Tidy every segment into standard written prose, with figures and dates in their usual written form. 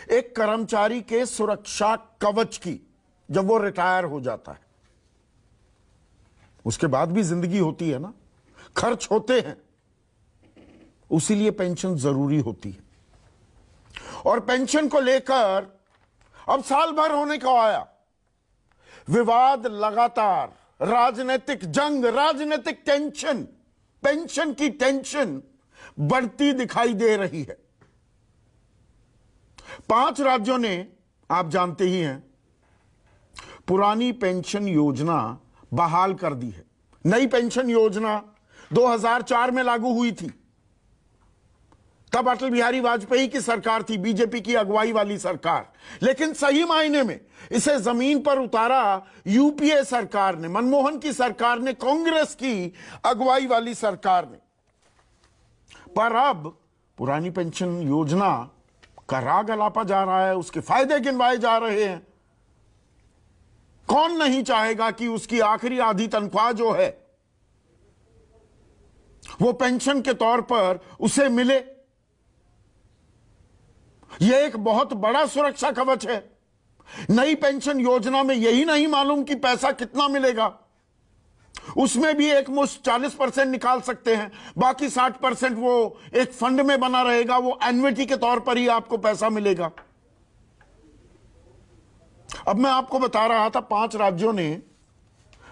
एक कर्मचारी के सुरक्षा कवच की जब वो रिटायर हो जाता है। उसके बाद भी जिंदगी होती है ना, खर्च होते हैं, उसीलिए पेंशन जरूरी होती है। और पेंशन को लेकर अब साल भर होने को आया, विवाद लगातार, राजनीतिक जंग, राजनीतिक टेंशन, पेंशन की टेंशन बढ़ती दिखाई दे रही है। 5 राज्यों ने, आप जानते ही हैं, पुरानी पेंशन योजना बहाल कर दी है। नई पेंशन योजना 2004 में लागू हुई थी। तब अटल बिहारी वाजपेयी की सरकार थी, बीजेपी की अगुवाई वाली सरकार। लेकिन सही मायने में इसे जमीन पर उतारा यूपीए सरकार ने, मनमोहन की सरकार ने, कांग्रेस की अगुवाई वाली सरकार ने। पर अब पुरानी पेंशन योजना का राग अलापा जा रहा है, उसके फायदे गिनवाए जा रहे हैं। कौन नहीं चाहेगा कि उसकी आखिरी आधी तनख्वाह जो है वो पेंशन के तौर पर उसे मिले। यह एक बहुत बड़ा सुरक्षा कवच है। नई पेंशन योजना में यही नहीं मालूम कि पैसा कितना मिलेगा। उसमें भी एक मुश्त 40% निकाल सकते हैं, बाकी 60% वो एक फंड में बना रहेगा, वो एन्युटी के तौर पर ही आपको पैसा मिलेगा। अब मैं आपको बता रहा था 5 राज्यों ने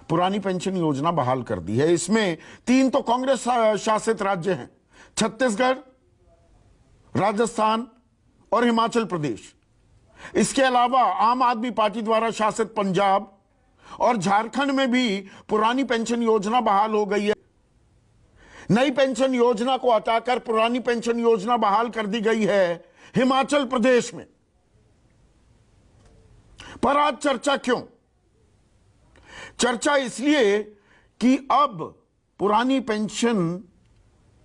पुरानी पेंशन योजना बहाल कर दी है। इसमें 3 तो कांग्रेस शासित राज्य हैं, छत्तीसगढ़, राजस्थान और हिमाचल प्रदेश। इसके अलावा आम आदमी पार्टी द्वारा शासित पंजाब और झारखंड में भी पुरानी पेंशन योजना बहाल हो गई है। नई पेंशन योजना को हटाकर पुरानी पेंशन योजना बहाल कर दी गई है हिमाचल प्रदेश में। पर आज चर्चा क्यों? चर्चा इसलिए कि अब पुरानी पेंशन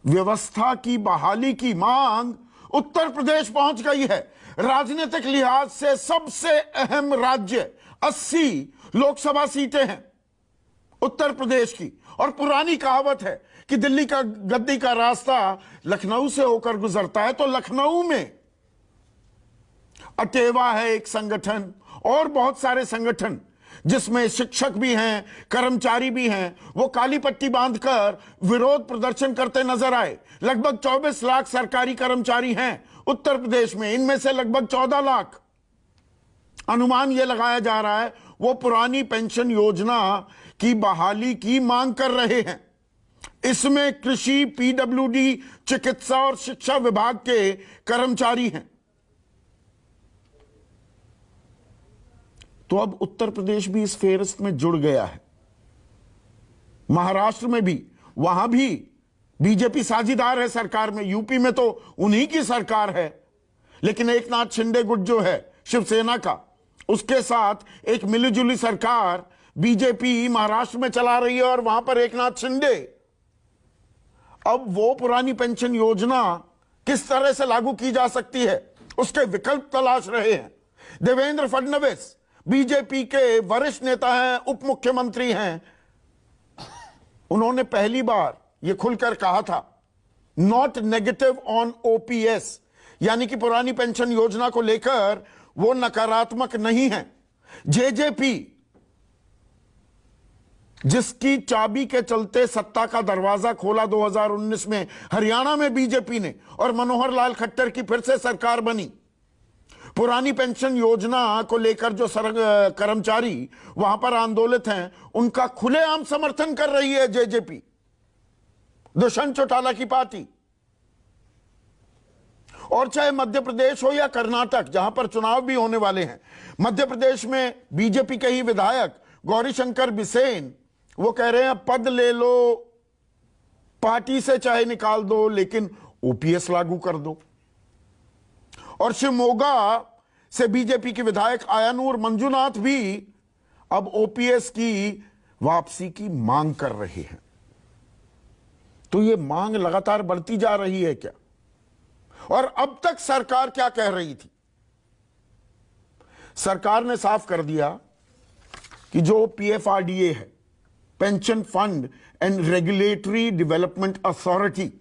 व्यवस्था की बहाली की मांग उत्तर प्रदेश पहुंच गई है। राजनीतिक लिहाज से सबसे अहम राज्य, 80 लोकसभा सीटें हैं उत्तर प्रदेश की। और पुरानी कहावत है कि दिल्ली का गद्दी का रास्ता लखनऊ से होकर गुजरता है। तो लखनऊ में अटेवा है एक संगठन, और बहुत सारे संगठन जिसमें शिक्षक भी हैं, कर्मचारी भी हैं, वो काली पट्टी बांधकर विरोध प्रदर्शन करते नजर आए। लगभग 24 लाख सरकारी कर्मचारी हैं उत्तर प्रदेश में, इनमें से लगभग 14 लाख अनुमान यह लगाया जा रहा है वो पुरानी पेंशन योजना की बहाली की मांग कर रहे हैं। इसमें कृषि, पीडब्ल्यूडी, चिकित्सा और शिक्षा विभाग के कर्मचारी हैं। तो अब उत्तर प्रदेश भी इस फेहरिस्त में जुड़ गया है। महाराष्ट्र में भी, वहां भी बीजेपी साझीदार है सरकार में। यूपी में तो उन्हीं की सरकार है, लेकिन एक नाथ शिंदे गुट जो है शिवसेना का, उसके साथ एक मिलीजुली सरकार बीजेपी महाराष्ट्र में चला रही है और वहां पर एक नाथ शिंदे। अब वो पुरानी पेंशन योजना किस तरह से लागू की जा सकती है, उसके विकल्प तलाश रहे हैं। देवेंद्र फडणवीस बीजेपी के वरिष्ठ नेता हैं, उप मुख्यमंत्री हैं। उन्होंने पहली बार यह खुलकर कहा था, नॉट नेगेटिव ऑन ओपीएस, यानी कि पुरानी पेंशन योजना को लेकर वो नकारात्मक नहीं है। जेजेपी, जिसकी चाबी के चलते सत्ता का दरवाजा खोला 2019 में हरियाणा में बीजेपी ने, और मनोहर लाल खट्टर की फिर से सरकार बनी, पुरानी पेंशन योजना को लेकर जो कर्मचारी वहां पर आंदोलित हैं, उनका खुलेआम समर्थन कर रही है जेजेपी, दुष्यंत चौटाला की पार्टी। और चाहे मध्य प्रदेश हो या कर्नाटक, जहां पर चुनाव भी होने वाले हैं, मध्य प्रदेश में बीजेपी के ही विधायक गौरीशंकर बिसेन वो कह रहे हैं पद ले लो, पार्टी से चाहे निकाल दो, लेकिन ओपीएस लागू कर दो। और शिवमोगा से बीजेपी के विधायक आयानूर मंजूनाथ भी अब ओपीएस की वापसी की मांग कर रहे हैं। तो ये मांग लगातार बढ़ती जा रही है क्या? और अब तक सरकार क्या कह रही थी? सरकार ने साफ कर दिया कि जो पीएफआरडीए है, pension fund and regulatory development authority,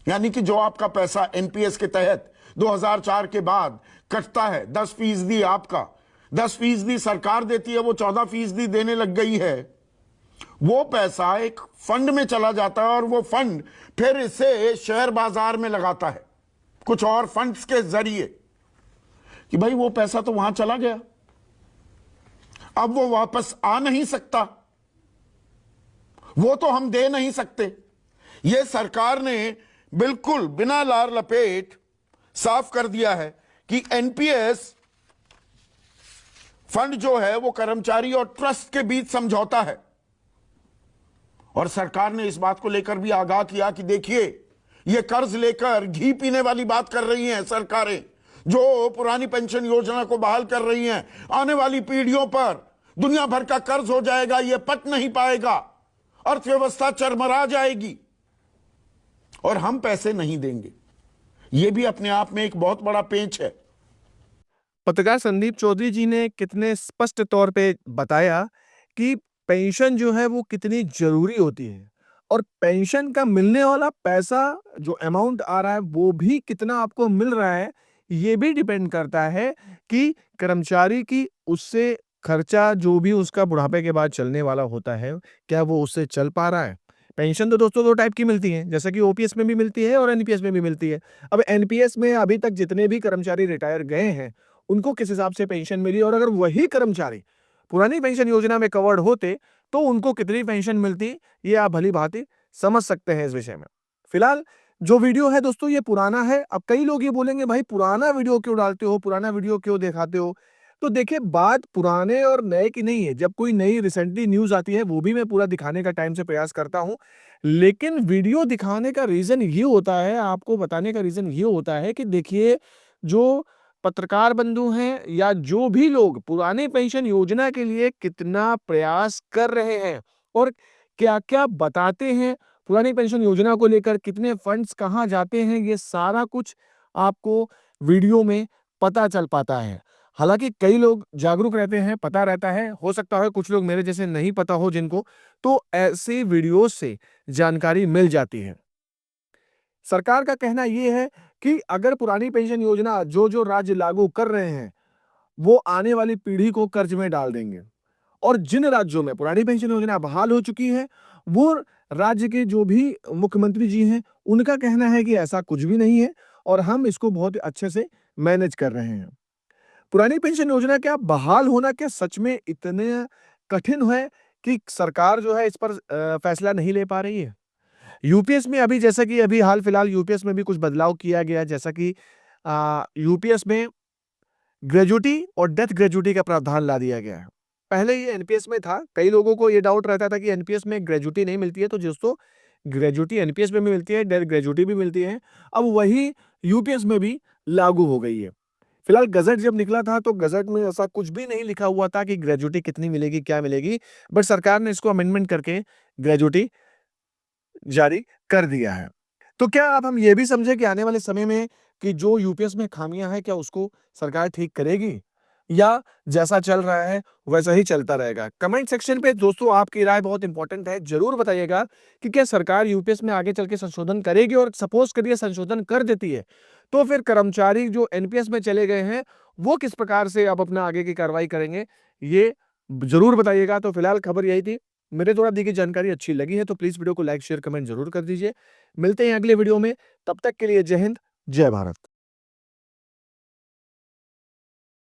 यानी कि जो आपका पैसा एनपीएस के तहत 2004 के बाद कटता है। 10% आपका, 10% सरकार देती है, वो 14% देने लग गई है। वो पैसा एक फंड में चला जाता है और वो फंड फिर इसे शेयर बाजार में लगाता है कुछ और फंड्स के जरिए, कि भाई वो पैसा तो वहां चला गया, अब वो वापस आ नहीं सकता, वो तो हम दे नहीं सकते। ये सरकार ने बिल्कुल बिना लार लपेट साफ कर दिया है कि एनपीएस फंड जो है वो कर्मचारी और ट्रस्ट के बीच समझौता है। और सरकार ने इस बात को लेकर भी आगाह किया कि देखिए, ये कर्ज लेकर घी पीने वाली बात कर रही हैं सरकारें, जो पुरानी पेंशन योजना को बहाल कर रही हैं। आने वाली पीढ़ियों पर दुनिया भर का कर्ज हो जाएगा, ये पट नहीं पाएगा, अर्थव्यवस्था चरमरा जाएगी और हम पैसे नहीं देंगे। ये भी अपने आप में एक बहुत बड़ा पेंच है। पत्रकार संदीप चौधरी जी ने कितने स्पष्ट तौर पे बताया कि पेंशन जो है वो कितनी जरूरी होती है और पेंशन का मिलने वाला पैसा जो अमाउंट आ रहा है वो भी कितना आपको मिल रहा है, ये भी डिपेंड करता है कि कर्मचारी की उससे खर्चा जो भी उसका बुढ़ापे के बाद चलने वाला होता है, क्या वो उससे चल पा रहा है। पेंशन तो दोस्तों दो टाइप की मिलती है, जैसा कि ओपीएस में भी मिलती है और एनपीएस में भी मिलती है। अब एनपीएस में अभी तक जितने भी कर्मचारी रिटायर गए हैं उनको किस हिसाब से पेंशन मिली और अगर वही कर्मचारी पुरानी पेंशन योजना में कवर्ड होते तो उनको कितनी पेंशन मिलती, ये आप भली भांति समझ सकते हैं इस विषय में। फिलहाल जो वीडियो है दोस्तों ये पुराना है। अब कई लोग ये बोलेंगे भाई पुराना वीडियो क्यों डालते हो, पुराना वीडियो क्यों दिखाते हो। तो देखिए बात पुराने और नए की नहीं है। जब कोई नई रिसेंटली न्यूज आती है वो भी मैं पूरा दिखाने का टाइम से प्रयास करता हूं, लेकिन वीडियो दिखाने का रीजन ये होता है, आपको बताने का रीजन ये होता है कि देखिए जो पत्रकार बंधु हैं या जो भी लोग पुरानी पेंशन योजना के लिए कितना प्रयास कर रहे हैं और क्या-क्या बताते हैं, पुरानी पेंशन योजना को लेकर कितने फंड्स कहाँ जाते हैं, ये सारा कुछ आपको वीडियो में पता चल पाता है। हालाँकि कई लोग जागरूक रहते हैं, पता रहता है, हो सकता है कुछ लोग मेरे जैसे नहीं पता हो जिनको, तो ऐसे वीडियोज़ से जानकारी मिल जाती है। सरकार का कहना ये है कि अगर पुरानी पेंशन योजना जो राज्य लागू कर रहे हैं, वो आने वाली पीढ़ी को कर्ज में डाल देंगे और जिन राज्यों में पुरानी पेंशन योजना बहाल हो चुकी है, वो राज्य के जो भी मुख्यमंत्री जी हैं, उनका कहना है कि ऐसा कुछ भी नहीं है और हम इसको बहुत अच्छे से मैनेज कर रहे हैं। पुरानी पेंशन योजना क्या बहाल होना क्या सच में इतने कठिन है कि सरकार जो है इस पर फैसला नहीं ले पा रही है? यूपीएस में अभी जैसा कि अभी हाल फिलहाल यूपीएस में भी कुछ बदलाव किया गया, जैसा कि यूपीएस में ग्रेजुटी और डेथ ग्रेजुटी का प्रावधान ला दिया गया है। पहले ये एनपीएस में था, कई लोगों को ये डाउट रहता था कि एनपीएस में ग्रेजुटी नहीं मिलती है, तो दोस्तों ग्रेजुटी एनपीएस में भी मिलती है, डेथ ग्रेजुटी भी मिलती है। अब वही यूपीएस में भी लागू हो गई है। फिलहाल गजट जब निकला था तो गजट में ऐसा कुछ भी नहीं लिखा हुआ था कि ग्रेजुटी कितनी मिलेगी, क्या मिलेगी, बट सरकार ने इसको अमेंडमेंट करके ग्रेजुटी जारी कर दिया है। तो क्या अब हम ये भी समझे कि आने वाले समय में कि जो यूपीएस में खामियां हैं क्या उसको सरकार ठीक करेगी या जैसा चल रहा है वैसा ही चलता रहेगा? कमेंट सेक्शन पे दोस्तों आपकी राय बहुत इंपॉर्टेंट है, जरूर बताइएगा कि क्या सरकार यूपीएस में आगे चल के संशोधन करेगी और सपोज करिए संशोधन कर देती है तो फिर कर्मचारी जो एनपीएस में चले गए हैं वो किस प्रकार से अब अपना आगे की कार्रवाई करेंगे, ये जरूर बताइएगा। तो फिलहाल खबर यही थी। मेरे द्वारा दी गई जानकारी अच्छी लगी है तो प्लीज वीडियो को लाइक शेयर कमेंट जरूर कर दीजिए। मिलते हैं अगले वीडियो में, तब तक के लिए जय हिंद, जय भारत।